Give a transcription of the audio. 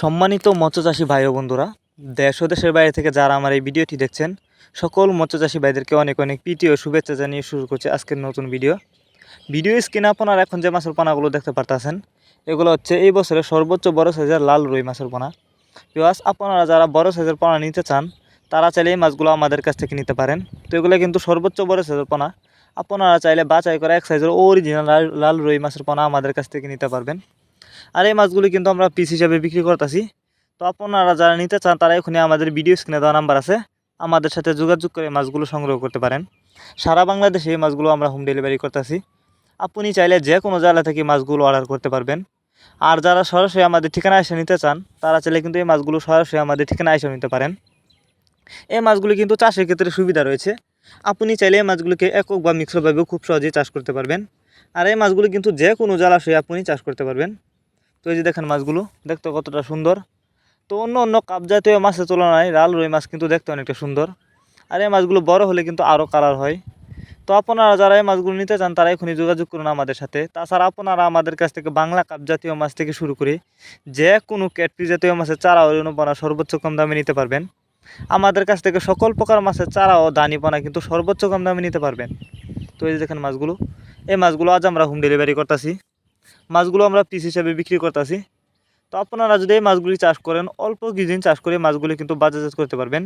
সম্মানিত মৎস্যচাষী ভাই ও বন্ধুরা, দেশ ও দেশের বাইরে থেকে যারা আমার এই ভিডিওটি দেখছেন, সকল মৎস্যচাষী ভাইদেরকে অনেক অনেক প্রীতি ও শুভেচ্ছা জানিয়ে শুরু করছে আজকের নতুন ভিডিও স্ক্রিনে আপনারা এখন যে মাছের পোনাগুলো দেখতে পারতেছেন, এগুলো হচ্ছে এই বছরের সর্বোচ্চ বড় সাইজের লাল রুই মাছের পোনা। প্লাস আপনারা যারা বড় সাইজের পোনা নিতে চান, তারা চাইলে এই মাছগুলো আমাদের কাছ থেকে নিতে পারেন। তো এগুলো কিন্তু সর্বোচ্চ বড় সাইজের পোনা। আপনারা চাইলে বাছাই করে এক সাইজের অরিজিনাল লাল রুই মাছের পোনা আমাদের কাছ থেকে নিতে পারবেন। আর এই মাছগুলি কিন্তু আমরা পিস হিসাবে বিক্রি করতেছি। তো আপনারা যারা নিতে চান, তারা এখনই আমাদের ভিডিও স্ক্রিনে দেওয়া নাম্বার আছে, আমাদের সাথে যোগাযোগ করে মাছগুলো সংগ্রহ করতে পারেন। সারা বাংলাদেশে এই মাছগুলো আমরা হোম ডেলিভারি করতেছি। আপনি চাইলে যে কোনো জেলা থেকে মাছগুলো অর্ডার করতে পারবেন। আর যারা সরাসরি আমাদের ঠিকানা এসে নিতে চান, তারা চাইলে কিন্তু এই মাছগুলো সরাসরি আমাদের ঠিকানা এসে নিতে পারেন। এই মাছগুলি কিন্তু চাষের ক্ষেত্রে সুবিধা রয়েছে। আপনি চাইলে এই মাছগুলিকে একক বা মিশ্রভাবেও খুব সহজেই চাষ করতে পারবেন। আর এই মাছগুলি কিন্তু যে কোনো জলাশয়ে আপনি চাষ করতে পারবেন। তো এই যে দেখেন মাছগুলো দেখতে কতটা সুন্দর। তো অন্য কাপ জাতীয় মাছের তুলনায় লাল রুই মাছ কিন্তু দেখতে অনেকটা সুন্দর। আর এই মাছগুলো বড় হলে কিন্তু আরও কালার হয়। তো আপনারা যারা এই মাছগুলো নিতে চান, তারা এখনই যোগাযোগ করুন আমাদের সাথে। তাছাড়া আপনারা আমাদের কাছ থেকে বাংলা কাপ জাতীয় মাছ থেকে শুরু করে যে কোনো ক্যাটফিশ জাতীয় মাছের চারা ও রেণুপনা সর্বোচ্চ কম দামে নিতে পারবেন। আমাদের কাছ থেকে সকল প্রকার মাছের চারা ও দানিপনা কিন্তু সর্বোচ্চ কম দামে নিতে পারবেন। তো এই যে দেখেন মাছগুলো, এই মাছগুলো আজ আমরা হোম ডেলিভারি করতেছি। মাছগুলো আমরা পিস হিসাবে বিক্রি করতেছি। তো আপনারা যদি এই মাছগুলি চাষ করেন, অল্প কিছুদিন চাষ করে মাছগুলি কিন্তু বাজারজাত করতে পারবেন।